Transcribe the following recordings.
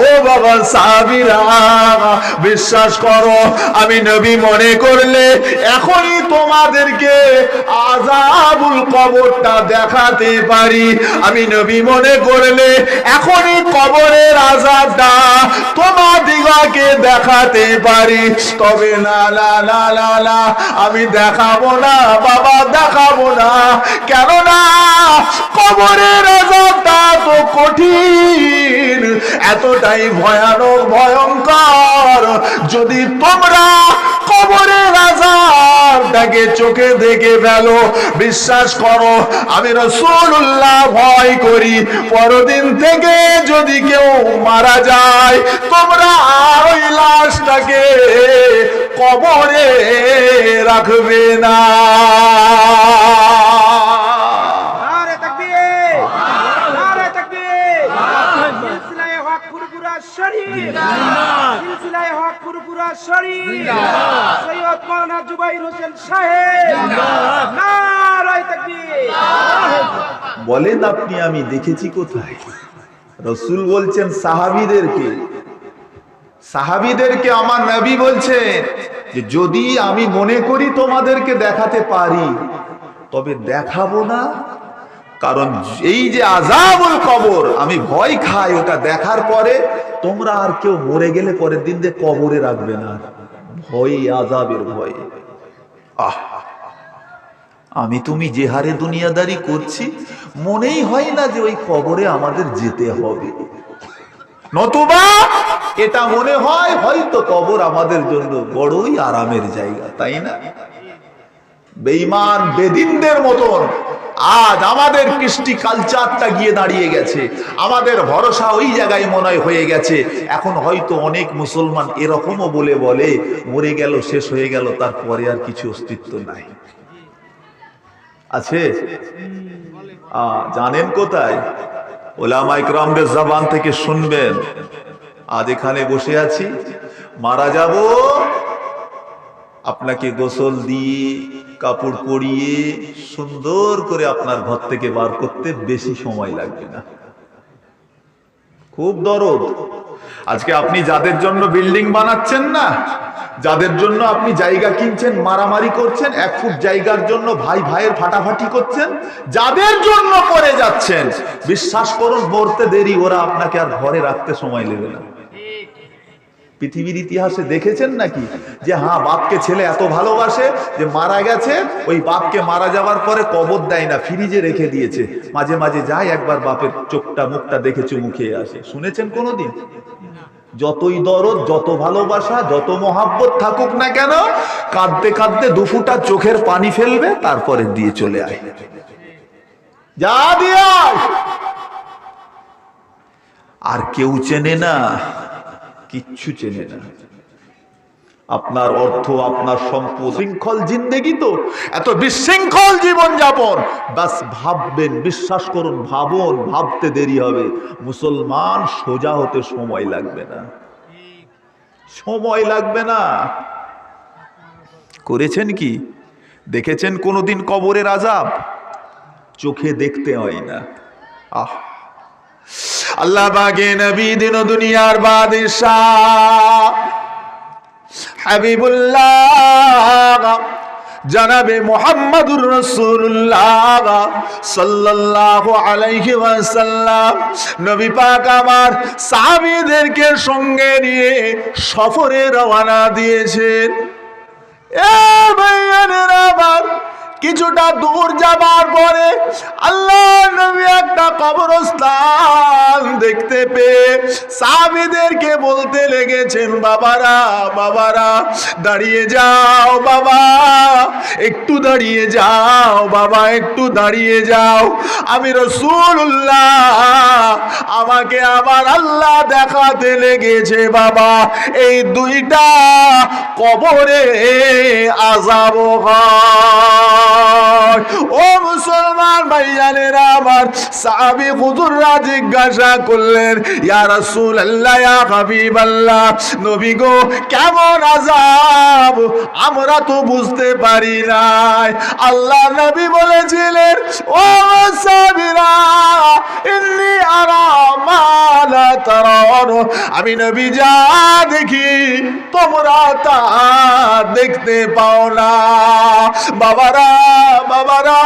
ও বাবা সাহাবীরা বিশ্বাস করো, আমি নবী মনে করলে এখনই তোমাদেরকে আযাবুল কবরটা দেখাতে পারি। আমি নবী মনে করলে এখনই কবরের আযাবটা তোমাদিগকে দেখাতে পারি। তবে না না না না না, আমি দেখাবো না বাবা, দেখাবো না। কেননা কবরের আযাবটা তো কঠিন, এতটাই ভয়ানক ভয়ঙ্কর। যদি তোমরা কবরের আযাবটাকে চোখে দেখে ফেলো, বিশ্বাস করো আমি রাসূলুল্লাহ ভয় করি পরদিন থেকে যদি কেউ মারা যায়, তোমরা আর ওই লাশটাকে কবরে রাখবে না। নারে তাকবীর, নারে তাকবীর। সিলসিলায়ে হক ফুরফুরা শরীফ, সিলসিলায়ে হক ফুরফুরা শরীফ, সৈয়দ মাওলানা জুবাইর হোসেন সাহেব, নারে তাকবীর। বলেন আপনি আমি দেখেছি কোথায়? রাসূল বলছেন সাহাবীদেরকে আমার নবী বলছেন যে যদি আমি মনে করি তোমাদেরকে দেখাতে পারি তবে দেখাবো না। কারণ এই যে আযাবুল কবর আমি ভয় খাই, ওটা দেখার পরে তোমরা আর কেউ মরে গেলে পরের দিন দিয়ে কবরে রাখবে না, ভয়ে, আযাবের ভয়ে। আমি তুমি যে হারে দুনিয়াদারি করছি, মনেই হয় না যে ওই কবরে আমাদের যেতে হবে। নতুবা এটা মনে হয় হয়তো কবর আমাদের জন্য বড়ই আরামের জায়গা, তাই না? বেঈমান বেদিনদের মতন আজ আমাদের কৃষ্টি কালচারটা গিয়ে দাঁড়িয়ে গেছে, আমাদের ভরসা ওই জায়গায় মনে হয়ে গেছে। এখন হয়তো অনেক মুসলমান এরকমও বলে মরে গেল, শেষ হয়ে গেল, তারপরে আর কিছু অস্তিত্ব নাই। আছে জানেন কোথায়? ওলামা ইকরামদের জবান থেকে শুনবেন। আজ এখানে বসে আছি, মারা যাব, আপনাকে গোসল দিয়ে কাপড় পরিয়ে সুন্দর করে আপনার ঘর থেকে বার করতে বেশি সময় লাগবে না। খুব দরদ। আজকে আপনি যাদের জন্য বিল্ডিং বানাচ্ছেন না, যাদের জন্য আপনি জায়গা কিনছেন, মারামারি করছেন, 1 ফুট জায়গার জন্য ভাই ভাইয়ের ফাটাফাটি করছেন, যাদের জন্য করে যাচ্ছেন, বিশ্বাস করুন মরতে দেরি, ওরা আপনাকে আর ঘরে রাখতে সময় নেবে না। পৃথিবীর ইতিহাসে দেখেছেন নাকি যে হ্যাঁ বাপকে ছেলে এত ভালোবাসে যে মারা গেছে, ওই বাপকে মারা যাওয়ার পরে কবর দেয় না, ফ্রিজে রেখে দিয়েছে, মাঝে মাঝে যায় একবার বাপের চোখটা মুখটা দেখে চুমু খেয়ে আসে। শুনেছেন কোনোদিন? যতই দরদ, যত ভালোবাসা, যত মহাব্বত থাকুক না কেন, কাঁদতে কাঁদতে 2 ফোঁটা চোখের পানি ফেলবে, তারপরে দিয়ে চলে আয়, যা দিয়ে আয়। আর কেউ চেনে না, কিচ্ছু চেনে না। আপনার অর্থ, আপনার সম্পদ, শৃঙ্খল জিন্দেগি, তো এত বিশৃঙ্খল জীবন যাপন। বাস ভাববেন, বিশ্বাস করুন, ভাবুন, ভাবতে দেরি হবে। মুসলমান সোজা হতে সময় লাগবে না, সময় লাগবে না। করেছেন কি? দেখেছেন কোনোদিন কবরের আযাব? চোখে দেখতে হয় না। আল্লাহ পাকের নবী দিন দুনিয়ার বাদশাহ হাবিবুল্লাহ জনাবে মুহাম্মদুর রাসূলুল্লাহ সাল্লাল্লাহু আলাইহি ওয়াসাল্লাম নবী পাক আমার সাহাবীদেরকে সঙ্গে নিয়ে সফরে রওনা দিয়েছেন। এ ভাইয়েরা আমার, কিছুটা দূর যাবার পরে আল্লাহ নবী একটা কবরস্থান দেখতে পেয়ে সাহাবীদেরকে বলতে লেগেছেন, বাবারা বাবারা দাঁড়িয়ে যাও, বাবা একটু দাঁড়িয়ে যাও, বাবা একটু দাঁড়িয়ে যাও, আমি রাসূলুল্লাহ, আমাকে আমার আল্লাহ দেখাতে লেগেছে বাবা, এই 2টা কবরে আযাব হয়। নয়। ও মুসলমান ভাইজানেরা আমার, সাহাবী হুজুররা জিজ্ঞাসা করলেন, ইয়া রাসূলুল্লাহ, ইয়া হাবিবাল্লাহ, নবী গো কেমন আযাব, আমরা তো বুঝতে পারি নাই। আল্লাহ নবী বলেছিলেন, ও সাহাবীরা, ইন্নী আরা মা লা তারাউন, আমি নবী যা দেখি তোমরা তা দেখতে পাও না। বাবারা, বাবারা,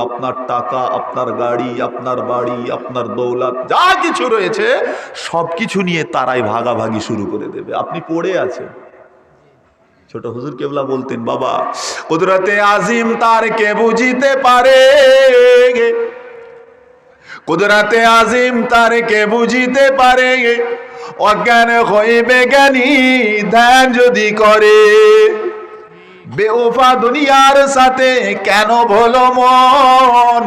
আপনার টাকা, আপনার গাড়ি, আপনার বাড়ি, আপনার দৌলত যা কিছু রয়েছে সবকিছু নিয়ে তারাই ভাগাভাগি শুরু করে দেবে। আপনি পড়ে আছেন। ছোট হুজুর কেবলা বলতেন, বাবা কুদরতে আজিম তার কে বুঝিতে পারে, কুদরতে আজিম তার কে বুঝিতে পারে, অজ্ঞান হইবে জ্ঞানী ধ্যান যদি করে। বেওফা দুনিয়ার সাথে কেন ভোলো মন,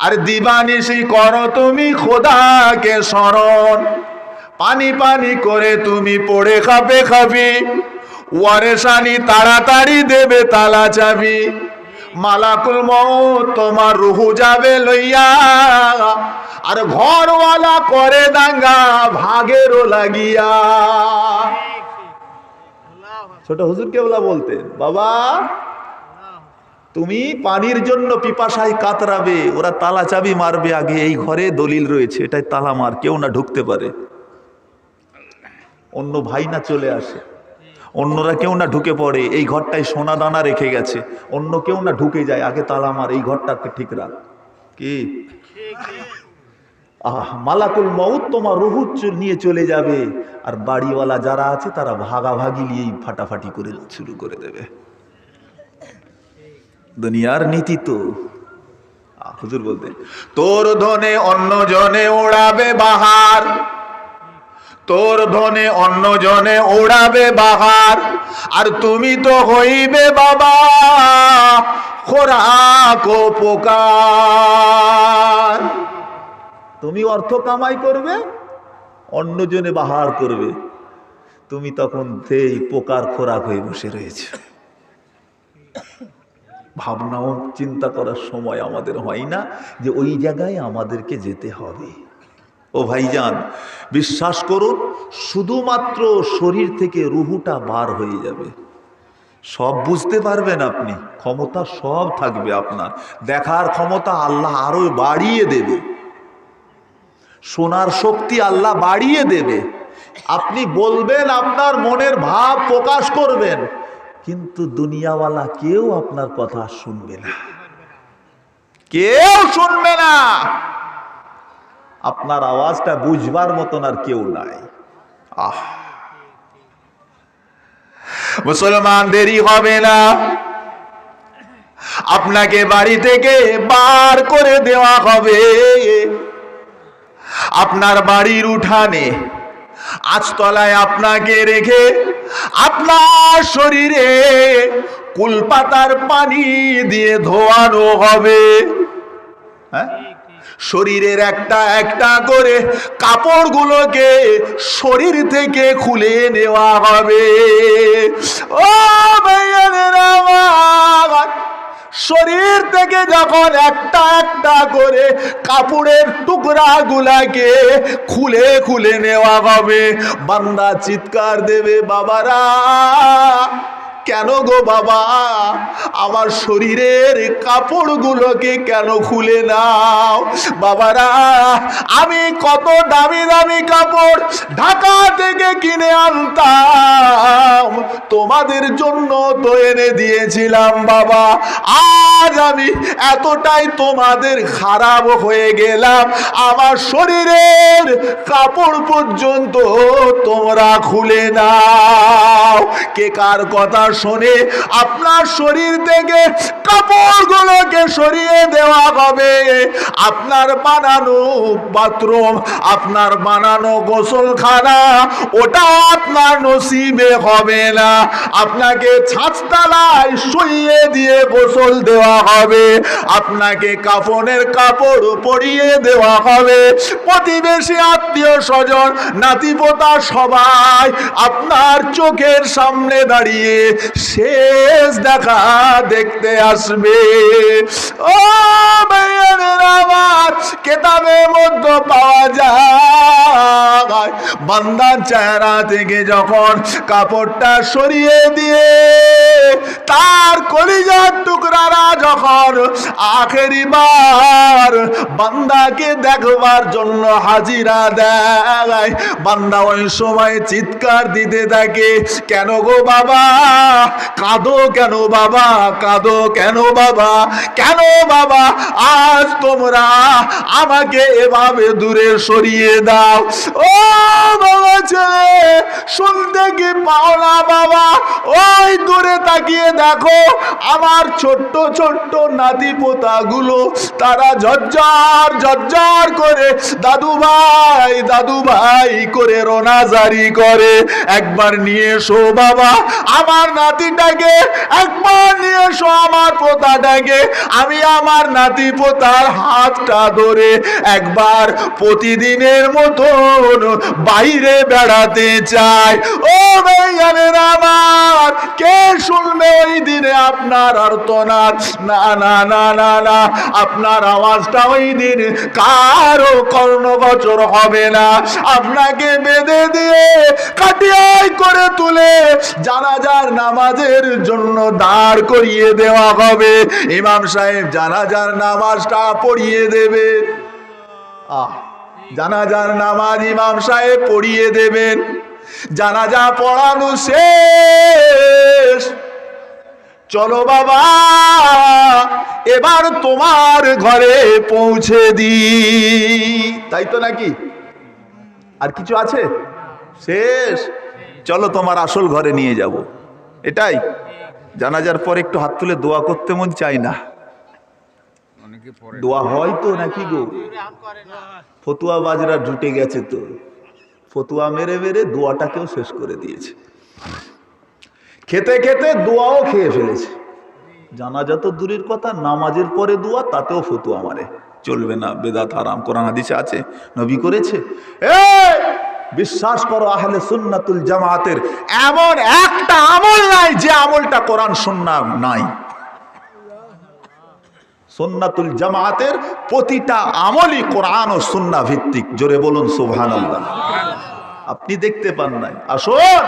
আর দিবানিশি করো তুমি খোদাকে স্মরণ। পানি পানি করে তুমি পড়ে খাবে খাবি, ওয়ারেসানি তাড়াতাড়ি দেবে তালা চাবি। মালাকুল মউত তোমার রুহু যাবে লইয়া, আর ঘরওয়ালা করে দাঙ্গা ভাগেরও লাগিয়া। ছোট হুজুর কেবলা বলতেন, বাবা তুমি পানির জন্য পিপাসায় কাতরাবে, ওরা তালা চাবি মারবে আগে, এই ঘরে দলিল রয়েছে এটাই তালা মার, কেউ না ঢুকতে পারে। অন্য ভাই না চলে আসে, অন্যরা কেউ না ঢুকে পড়ে, এই ঘরটায় সোনা দানা রেখে গেছে, অন্য কেউ না ঢুকে যায়, আগে তালা মার, এই ঘরটাকে ঠিক রাখ। কি মালাকুল মউত তোমার রুহু নিয়ে চলে যাবে, আর বাড়িওয়ালা যারা আছে তারা ভাগাভাগি নিয়েই ফাটাফাটি করে শুরু করে দেবে। দুনিয়ার নীতি তো। হুজুর বলতেন, তোর ধনে অন্য জনে ওড়াবে বাহার, তোর ধনে অন্য জনে ওড়াবে বাহার, আর তুমি তো হইবে বাবা খোরাক ও পোকার। তুমি অর্থ কামাই করবে, অন্যজনে বাহার করবে, তুমি তখন সেই পোকার খোরাক হয়ে বসে রয়েছে। ভাবনাও চিন্তা করার সময় আমাদের হয় না যে ওই জায়গায় আমাদেরকে যেতে হবে। ও ভাইজান, বিশ্বাস করুন, শুধুমাত্র শরীর থেকে রুহুটা বার হয়ে যাবে, সব বুঝতে পারবেন আপনি, ক্ষমতা সব থাকবে আপনার, দেখার ক্ষমতা আল্লাহ আরো বাড়িয়ে দেবে, শোনার শক্তি আল্লাহ বাড়িয়ে দেবে, আপনি বলবেন, আপনার মনের ভাব প্রকাশ করবেন, কিন্তু দুনিয়াওয়ালা কেউ আপনার কথা শুনবে না, কেউ শুনবে না, আপনার আওয়াজটা বুঝবার মতন আর কেউ নাই। মুসলমান, দেরি হবে না, আপনাকে বাড়ি থেকে বার করে দেওয়া হবে। আপনার বাড়ির উঠানে আজতলায় আপনাকে রেখে আপনার শরীরে কুলপাতার পানি দিয়ে ধোয়ানো হবে। হ্যাঁ, শরীরের একটা একটা করে কাপড়গুলোকে শরীর থেকে খুলে নেওয়া হবে। ও ভাইয়েরা, শরীর থেকে যখন একটা একটা করে কাপড়ের টুকরা গুলাকে খুলে খুলে নেওয়া হবে, বান্দা চিৎকার দেবে, বাবারা কেন গো বাবা, আমার শরীরের কাপড়গুলোকে কেন খুলে নাও? বাবারা, আমি কত দামি দামি কাপড় ঢাকা থেকে কিনে আনতাম, তোমাদের জন্য তো এনে দিয়েছিলাম বাবা, আজ আমি এতটাই তোমাদের খারাপ হয়ে গেলাম, আমার শরীরের কাপড় পর্যন্ত তোমরা খুলে নাও। কে কার কথা শোনে আপনার শরীর থেকে কাপড়গুলোকে সরিয়ে দেওয়া হবে? আপনার বানানো বাথরুম, আপনার বানানো গোসলখানা, ওটা আপনার নসিবে হবে না, আপনাকে ছাদতলায় শুইয়ে দিয়ে গোসল দেওয়া হবে, আপনাকে কাফনের কাপড় পরিয়ে দেওয়া হবে, প্রতিবেশী আত্মীয় স্বজন নাতিপোতা সবাই আপনার চোখের সামনে দাঁড়িয়ে শেষ দেখা দেখতে আসবে। ও ভাইয়েরা আমার, কেতাবের মধ্যে পাওয়া যায় বান্দার চেহারা থেকে যখন কাপড়টা সরিয়ে দিয়ে তার কলিজার টুকরারা যখন আখেরি বার বান্দাকে দেখবার জন্য হাজিরা দেয়, বান্দা ওই সময় চিৎকার দিতে থাকে, কেন গো বাবা কাঁদো, কেন বাবা কাঁদো, কেন বাবা, কেন বাবা আজ তোমরা আমাকে এভাবে দূরে সরিয়ে দাও। ও বাবা ছেলে, শুনতে কি পাও না বাবা? ওই দূরে তাকিয়ে দেখো আমার ছোট্ট ছোট্ট নাতি পোতা গুলো, তারা ঝরঝর ঝরঝর করে দাদু ভাই দাদু ভাই করে রোনাজারি করে। একবার নিয়ে এসো বাবা আমার নাতিটাকে, একবার নিয়ে এসো আমার পোতাটাকে, আমি আমার নাতি পোতার হাতটা ধরে একবার প্রতিদিনের মতন বাইরে বেড়াতে চাই। ও ভাইয়ানের আমার, কে শুনবে ওই দিনে আপনার আর্তনাদ? না না না না না, আপনার আওয়াজটা ওই দিন কারো কর্ণগোচর হবে না। আপনাকে বেঁধে দিয়ে কাটিয়াই করে তুলে জানাজার নামাজের জন্য দাঁড় করিয়ে দেওয়া হবে। ইমাম সাহেব জানাজার নামাজটা পড়িয়ে দেবে। জানাজার নামাজ ইমাম সাহেব পড়িয়ে দেবেন। জানাজা পড়ানো শেষ, চলো বাবা এবার তোমার ঘরে পৌঁছে দি। তাই তো নাকি? আর কিছু আছে? শেষ, চলো তোমার আসল ঘরে নিয়ে যাব। এটাই। জানাজার পর একটু হাত তুলে দোয়া করতে মন চাই না? দোয়া হয় তো নাকি গো? ফতুয়া বাজরা জুটে গেছে তো, ফতুয়া মেরে মেরে দোয়াটাকেও শেষ করে দিয়েছে। খেতে খেতে দোয়াও খেয়ে ফেলেছে। জানাজা তো দূরের কথা, নামাজের পরে দোয়া, তাতেও ফতুয়া মারে। চলবে না, বেদাত হারাম, কোরআন হাদিসে আছে, নবী করেছে। বিশ্বাস করো, আহলে সুন্নাতুল জামাতের এমন একটা আমল নাই যে আমলটা কোরআন সুন্নাহ নাই। সুন্নাতুল জামাতের প্রতিটা আমলই কোরআন ও সুন্নাহ ভিত্তিক। জোরে বলুন সুবহানাল্লাহ। আপনি দেখতে পান নাই। আসুন,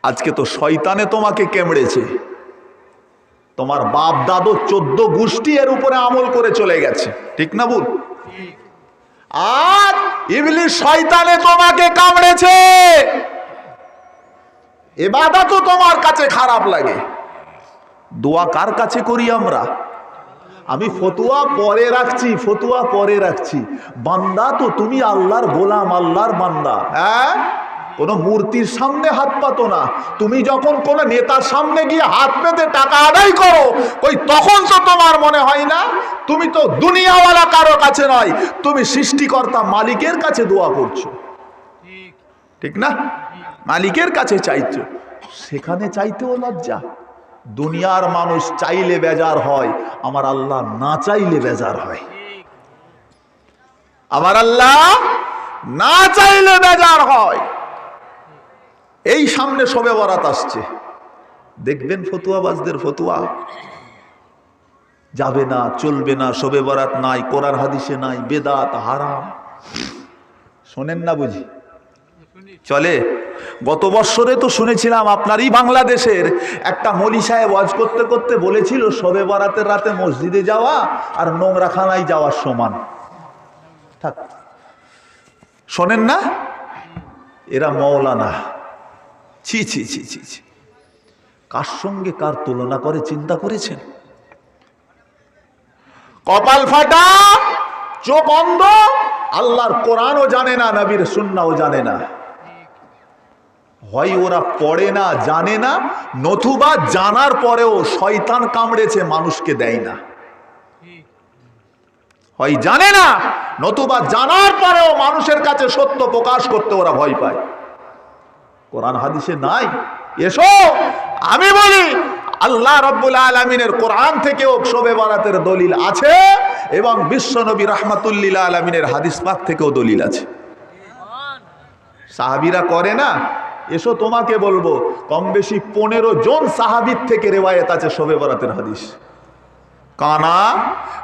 আজকে তো শয়তানে তোমাকে কেমড়েছে। তোমার বাপ দাদু 14 গোষ্ঠী এর উপরে আমল করে চলে গেছে, ঠিক না বল? আর ইবলিস শয়তানে তোমাকে কামড়েছে। ইবাদত তো তোমার কাছে খারাপ লাগে। দোয়া কার কাছে করি আমরা? আমি ফতুয়া পরে রাখছি, ফতুয়া পরে রাখছি। বান্দা তো তুমি আল্লাহর গোলাম, আল্লাহর বান্দা। হ্যাঁ, কোনো মূর্তির সামনে হাত পাতো না। তুমি যখন কোন নেতার সামনে গিয়ে হাত পেতে টাকা আদায় করো, ওই তখন তো তোমার মনে হয় না তুমি তো দুনিয়াওয়ালা কারো কাছে নয়, তুমি সৃষ্টিকর্তা মালিকের কাছে দোয়া করছো, ঠিক না? মালিকের কাছে চাইছো, সেখানে চাইতেও লজ্জা। দুনিয়ার মানুষ চাইলে বেজার হয়, আমার আল্লাহ না চাইলে বেজার হয়। আমার আল্লাহ না চাইলে বেজার হয়। এই সামনে শবে বরাত আসছে, দেখবেন ফতুয়াবাজদের ফতুয়া, যাবে না, চলবে না, শবে বরাত নাই, কোরআন হাদিসে নাই, বেদাত হারাম। শোনেন না বুঝি? চলে। গত বছরে তো শুনেছিলাম আপনারই বাংলাদেশের একটা মৌলী সাহেব ওয়াজ করতে করতে বলেছিল শবে বরাতের রাতে মসজিদে যাওয়া আর নোংরাখানায় যাওয়ার সমান। থাক, শোনেন না? এরা মৌলানা। ছি ছি ছি ছি ছি, কার সঙ্গে কার তুলনা করে চিন্তা করেছেন? কপাল ফাটা, চোখ অন্ধ, আল্লাহর কোরআনও জানে না, নবীর সুন্নাহও জানে না। হয় ওরা পড়ে না, জানে না, নতুবা জানার পরেও শয়তান কামড়েছে মানুষকে দেয় না। হয় জানে না, নতুবা জানার পরেও মানুষের কাছে সত্য প্রকাশ করতে ওরা ভয় পায়। কোরআন হাদিসে নাই। এসো আমি বলি, আল্লাহ রাব্বুল আলামিনের কোরআন থেকেও শবে বরাতের দলিল আছে এবং বিশ্ব নবী রাহমাতুল্লিল আলামিনের হাদিস পাক থেকেও দলিল আছে। সাহাবীরা করে না, এসো তোমাকে বলবো। কম বেশি 15 জন সাহাবীর থেকে রেওয়ায়েত আছে শবে বরাতের হাদিস। কানা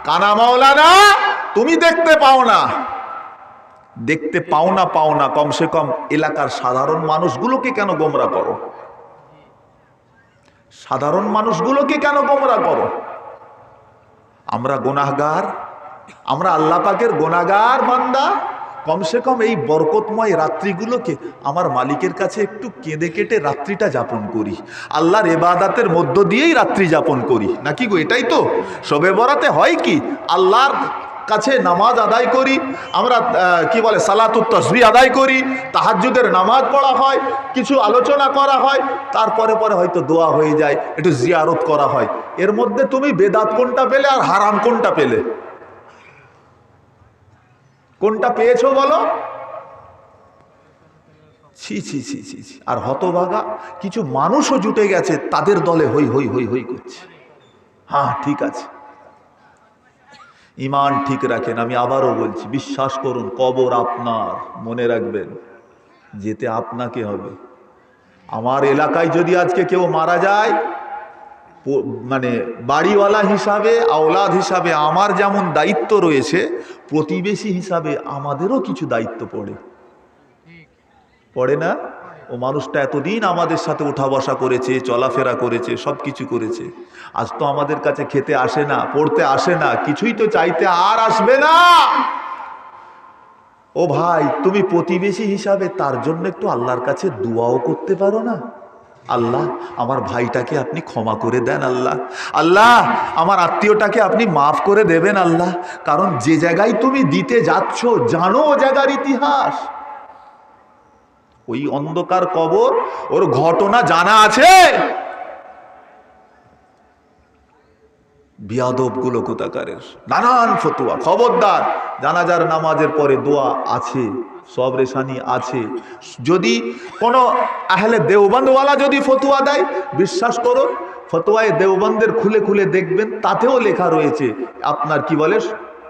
কানা মাওলানা, তুমি দেখতে পাও না, দেখতে পাও না, কমসে কম এলাকার সাধারণ মানুষগুলোকে কেন গোমরা করো? সাধারণ মানুষগুলোকে কেন গোমরা করো? আমরা গুনাহগার, আমরা আল্লাহ পাকের গুনাহগার বান্দা। কমসে কম এই বরকতময় রাত্রিগুলোকে আমার মালিকের কাছে একটু কেঁদে কেটে রাত্রিটা যাপন করি, আল্লাহর ইবাদতের মধ্য দিয়েই রাত্রি যাপন করি, নাকি গো? এটাই তো শবে বরাতে হয়। কি আল্লাহর কাছে নামাজ আদায় করি আমরা, কি বলে সালাতুত তাসবিহ আদায় করি, তাহাজ্জুদের নামাজ পড়া হয়, কিছু আলোচনা করা হয়, তারপরে পরে হয়তো দোয়া হয়ে যায়, একটু জিয়ারত করা হয়। এর মধ্যে তুমি বেদাত কোনটা পেলে আর হারাম কোনটা পেলে? কোনটা পেয়েছো বলো? ছি ছি ছি ছি ছি। আর হতভাগা কিছু মানুষও জুটে গেছে, তাদের দলে হই হই হই হই করছে। হ্যাঁ ঠিক আছে, ইমান ঠিক রাখেন। আমি আবারও বলছি, বিশ্বাস করুন, কবর আপনার, মনে রাখবেন, যেতে আপনাকে হবে। আমার এলাকায় যদি আজকে কেউ মারা যায়, মানে বাড়িওয়ালা হিসাবে, আওলাদ হিসাবে আমার যেমন দায়িত্ব রয়েছে, প্রতিবেশী হিসাবে আমাদেরও কিছু দায়িত্ব পড়ে না? ও মানুষটা এতদিন আমাদের সাথে উঠা বসা করেছে, চলাফেরা করেছে, সব কিছু করেছে, আজ তো আমাদের কাছে খেতে আসে না, পড়তে আসে না, কিছুই তো চাইতে আর আসবে না। ও ভাই, তুমি প্রতিবেশী হিসাবে তার জন্য একটু আল্লাহর কাছে দুয়াও করতে পারো না? আল্লাহ, আমার ভাইটাকে আপনি ক্ষমা করে দেন আল্লাহ, আল্লাহ আমার আত্মীয়টাকে আপনি মাফ করে দেবেন আল্লাহ। কারণ যে জায়গায় তুমি দিতে যাচ্ছ, জানো ও জায়গার ইতিহাস, ওই অন্ধকার কবর, ওর ঘটনা জানা আছে। বিয়াদব গুলো কোথাকারের, নানান ফতুয়া। খবরদার, জানাজার নামাজের পরে দোয়া আছে, সব রেশানি আছে। যদি কোনো আহলে দেওবন্দওয়ালা যদি ফতুয়া দেয়, বিশ্বাস করো, ফতোয়ায় দেওবন্দের খুলে খুলে দেখবেন, তাতেও লেখা রয়েছে আপনার কি বলে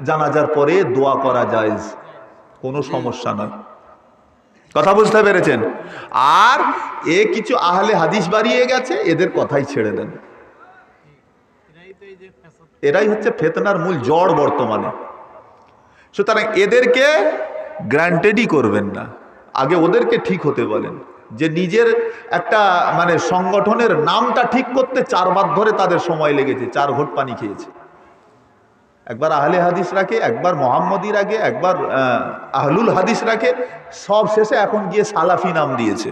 জানাজার পরে দোয়া করা যায়, কোনো সমস্যা নয়। কথা বুঝতে পেরেছেন? আর কিছু আহলে হাদিস বাড়িয়ে গেছে, এদের কথাই ছেড়ে দেন। এরাই হচ্ছে ফিতনার মূল জড় বর্তমানে। সুতরাং এদেরকে গ্রান্টেডই করবেন না, আগে ওদেরকে ঠিক হতে বলেন। যে নিজের একটা মানে সংগঠনের নামটা ঠিক করতে 4 বার ধরে তাদের সময় লেগেছে, 4 ঘট পানি খেয়েছে। একবার আহলে হাদিস রাখে, একবার মোহাম্মদী রাখে, একবার আহলুল হাদিস রাখে, সব শেষে এখন গিয়ে সালাফি নাম দিয়েছে।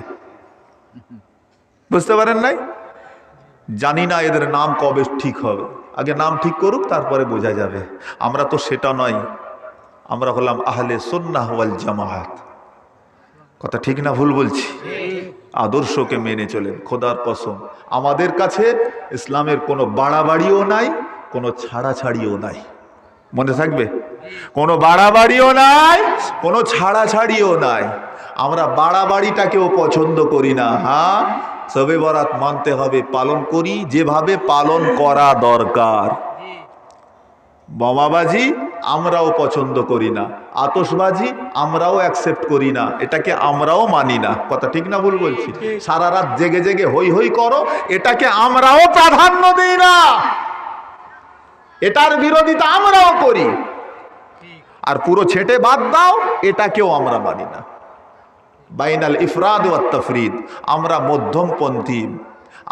বুঝতে পারেন নাই? জানি না এদের নাম কবে ঠিক হবে, আগে নাম ঠিক করুক, তারপরে বোঝা যাবে। আমরা তো সেটা নয়, আমরা হলাম আহলে সুন্নাহ ওয়াল জামাআত। কথা ঠিক না ভুল বলছি? আদর্শকে মেনে চলেন, খোদার কসম আমাদের কাছে ইসলামের কোনো বাড়াবাড়িও নাই, কোনো ছাড়াছাড়িও নাই। মনে থাকবে, কোনো বাড়াবাড়িও নাই, কোনো ছাড়াছাড়িও নাই। আমরা বাড়াবাড়িটাকেও পছন্দ করি না। হ্যাঁ, শবে বরাত মানতে হবে, পালন করি যেভাবে পালন করা দরকার। বোমাবাজি আমরাও পছন্দ করি না, আতশবাজি আমরাও অ্যাকসেপ্ট করি না, এটাকে আমরাও মানি না। কথা ঠিক না ভুল বলছি? সারা রাত জেগে জেগে হই হই করো, এটাকে আমরাও প্রাধান্য দিই না, এটার বিরোধিতা আমরাও করি। আর পুরো ছেটে বাদ দাও, এটাকেও আমরা মানি না। বাইনাল ইফরাদ ওয়াত তাফরিদ, আমরা মধ্যমপন্থী,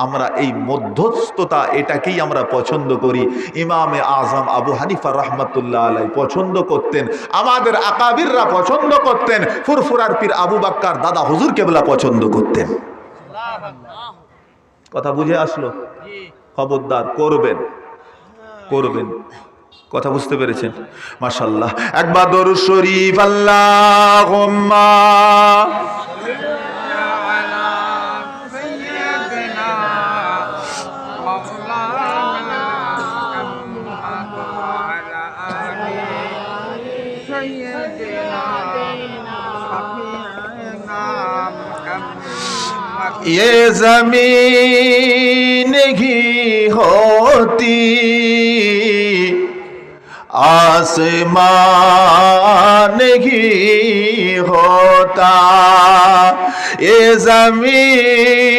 আমরা এই মধ্যস্থতা, এটাকেই আমরা পছন্দ করি। ইমামে আজম আবু হানিফা রহমাতুল্লাহ আলাইহি পছন্দ করতেন, আমাদের আকাবিররা পছন্দ করতেন, ফুরফুরার পীর আবু বাক্কার দাদা হুজুর কেবলা পছন্দ করতেন। কথা বুঝে আসলো? খবরদার, করবেন করবেন। কথা বুঝতে পেরেছেন? মাশাআল্লাহ। একবার দরুদ শরীফ আল্লাহুম্মা ये ज़मीन नहीं होती, आसमान नहीं होता, এ জমিন